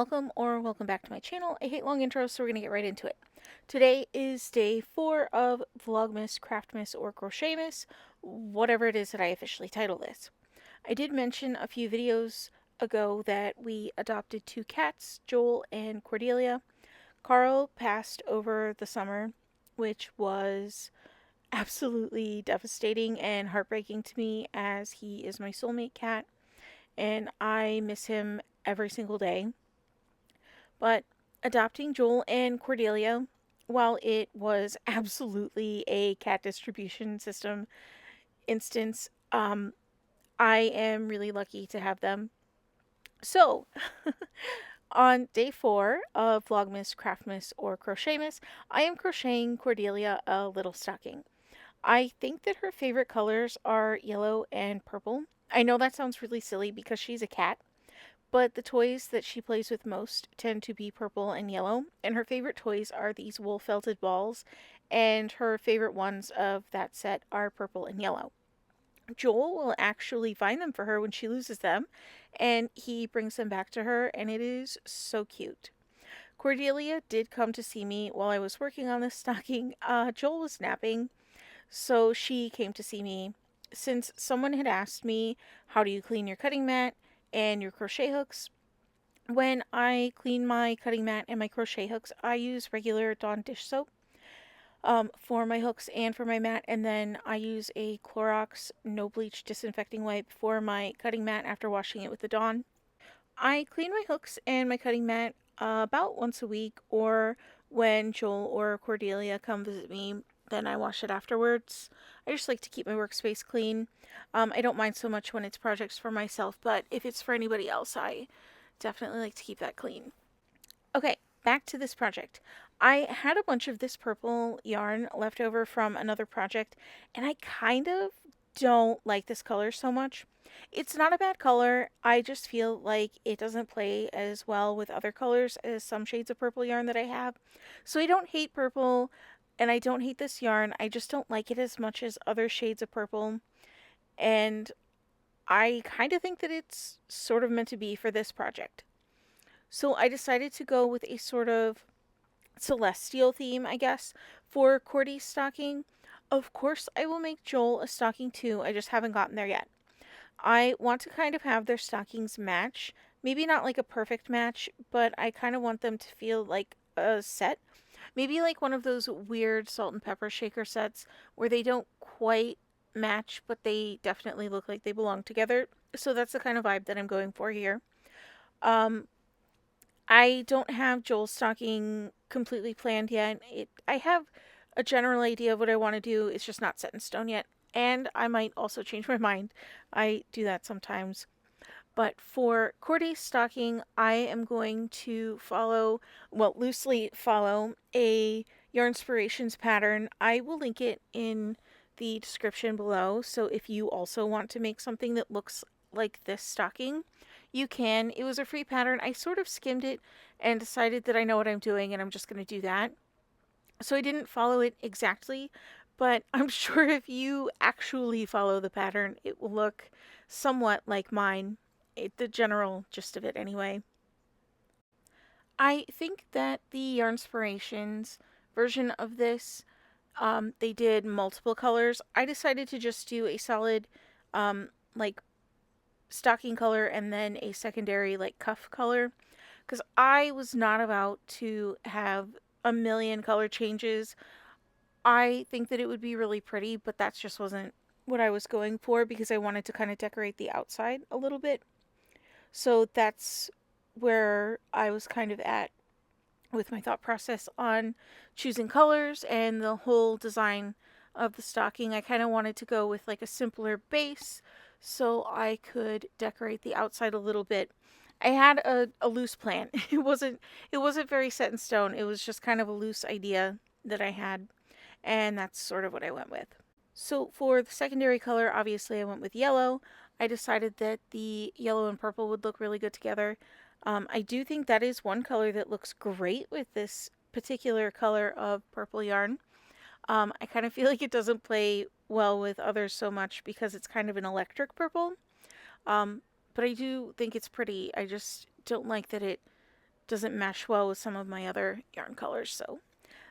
welcome or welcome back to my channel. I hate long intros, so we're going to get right into it. Today is day 4 of Vlogmas, Craftmas, or Crochetmas, whatever it is that I officially title this. I did mention a few videos ago that we adopted 2 cats, Joel and Cordelia. Carl passed over the summer, which was absolutely devastating and heartbreaking to me as he is my soulmate cat and I miss him every single day. But adopting Joel and Cordelia, while it was absolutely a cat distribution system instance, I am really lucky to have them. So, on day 4 of Vlogmas, Craftmas, or Crochetmas, I am crocheting Cordelia a little stocking. I think that her favorite colors are yellow and purple. I know that sounds really silly because she's a cat, but the toys that she plays with most tend to be purple and yellow, and her favorite toys are these wool felted balls, and her favorite ones of that set are purple and yellow. Joel will actually find them for her when she loses them, and he brings them back to her, and it is so cute. Cordelia did come to see me while I was working on this stocking. Joel was napping, so she came to see me since someone had asked me, how do you clean your cutting mat and your crochet hooks? When I clean my cutting mat and my crochet hooks, I use regular Dawn dish soap for my hooks and for my mat, and then I use a Clorox no bleach disinfecting wipe for my cutting mat after washing it with the Dawn. I clean my hooks and my cutting mat about once a week, or when Joel or Cordelia come visit me, then I wash it afterwards. I just like to keep my workspace clean. I don't mind so much when it's projects for myself, but if it's for anybody else, I definitely like to keep that clean. Okay, back to this project. I had a bunch of this purple yarn left over from another project, and I kind of don't like this color so much. It's not a bad color, I just feel like it doesn't play as well with other colors as some shades of purple yarn that I have. So I don't hate purple, and I don't hate this yarn, I just don't like it as much as other shades of purple, and I kind of think that it's sort of meant to be for this project. So I decided to go with a sort of celestial theme, I guess, for Cordy's stocking. Of course, I will make Joel a stocking too, I just haven't gotten there yet. I want to kind of have their stockings match. Maybe not like a perfect match, but I kind of want them to feel like a set. Maybe like one of those weird salt and pepper shaker sets where they don't quite match, but they definitely look like they belong together. So that's the kind of vibe that I'm going for here. I don't have Joel's stocking completely planned yet. I have a general idea of what I want to do. It's just not set in stone yet. And I might also change my mind. I do that sometimes. But for Cordy's stocking, I am going to follow, well, loosely follow a Yarnspirations pattern. I will link it in the description below. So if you also want to make something that looks like this stocking, you can. It was a free pattern. I sort of skimmed it and decided that I know what I'm doing and I'm just going to do that. So I didn't follow it exactly, but I'm sure if you actually follow the pattern, it will look somewhat like mine. The general gist of it anyway. I think that the Yarnspirations version of this, they did multiple colors. I decided to just do a solid, like, stocking color and then a secondary like cuff color, because I was not about to have a million color changes. I think that it would be really pretty, but that just wasn't what I was going for because I wanted to kind of decorate the outside a little bit. So that's where I was kind of at with my thought process on choosing colors and the whole design of the stocking. I kind of wanted to go with like a simpler base so I could decorate the outside a little bit. I had a loose plan. It wasn't very set in stone. It was just kind of a loose idea that I had, and that's sort of what I went with. So for the secondary color, obviously I went with yellow. I decided that the yellow and purple would look really good together. I do think that is one color that looks great with this particular color of purple yarn. I kind of feel like it doesn't play well with others so much because it's kind of an electric purple. But I do think it's pretty. I just don't like that it doesn't mesh well with some of my other yarn colors. So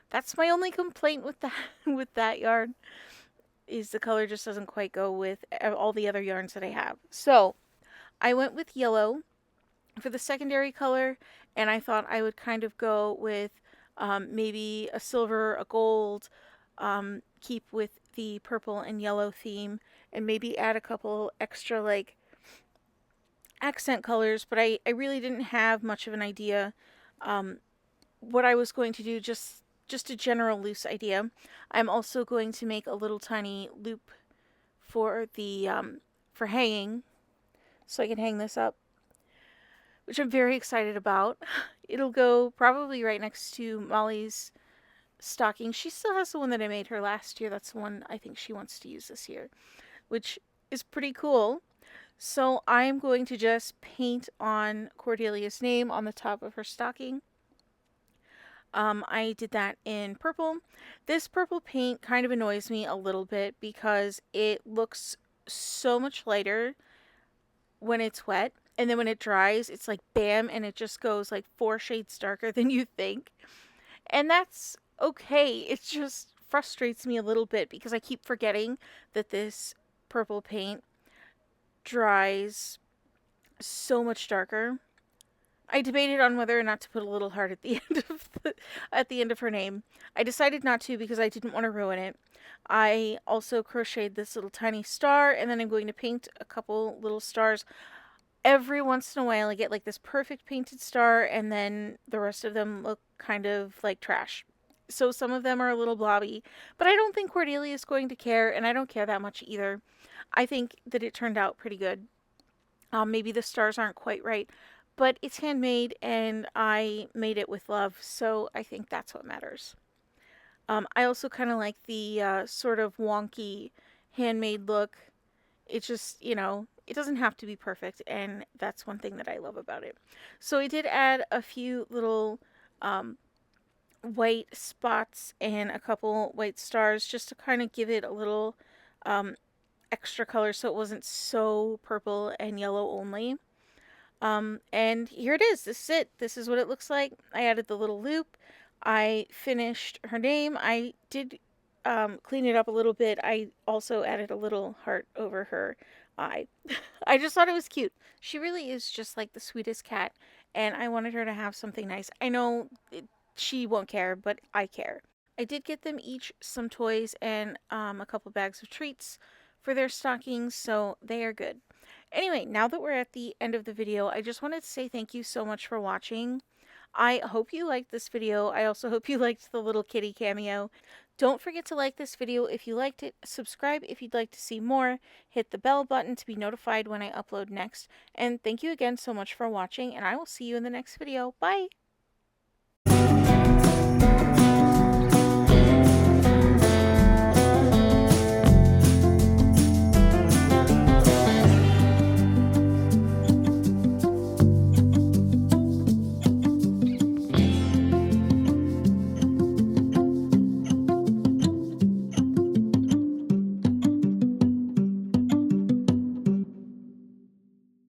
that's my only complaint with that with that yarn, is the color just doesn't quite go with all the other yarns that I have. So I went with yellow for the secondary color, and I thought I would kind of go with maybe a silver, a gold, keep with the purple and yellow theme, and maybe add a couple extra like accent colors, but I really didn't have much of an idea what I was going to do, just a general loose idea. I'm also going to make a little tiny loop for the for hanging, so I can hang this up, which I'm very excited about. It'll go probably right next to Molly's stocking. She still has the one that I made her last year. That's the one I think she wants to use this year, which is pretty cool. So I'm going to just paint on Cordelia's name on the top of her stocking. I did that in purple. This purple paint kind of annoys me a little bit because it looks so much lighter when it's wet, and then when it dries, it's like bam, and it just goes like 4 shades darker than you think. And that's okay. It just frustrates me a little bit because I keep forgetting that this purple paint dries so much darker. I debated on whether or not to put a little heart at the end of her name. I decided not to because I didn't want to ruin it. I also crocheted this little tiny star, and then I'm going to paint a couple little stars. Every once in a while I get like this perfect painted star, and then the rest of them look kind of like trash. So some of them are a little blobby, but I don't think Cordelia is going to care, and I don't care that much either. I think that it turned out pretty good. Maybe the stars aren't quite right, but it's handmade and I made it with love, so I think that's what matters. I also kind of like the sort of wonky handmade look. It just, it doesn't have to be perfect, and that's one thing that I love about it. So I did add a few little white spots and a couple white stars just to kind of give it a little extra color so it wasn't so purple and yellow only. And here it is. This is it. This is what it looks like. I added the little loop. I finished her name. I did clean it up a little bit. I also added a little heart over her eye. I just thought it was cute. She really is just like the sweetest cat, and I wanted her to have something nice. I know she won't care, but I care. I did get them each some toys and a couple bags of treats for their stockings, so they are good. Anyway, now that we're at the end of the video, I just wanted to say thank you so much for watching. I hope you liked this video. I also hope you liked the little kitty cameo. Don't forget to like this video if you liked it, subscribe if you'd like to see more, hit the bell button to be notified when I upload next, and thank you again so much for watching, and I will see you in the next video. Bye!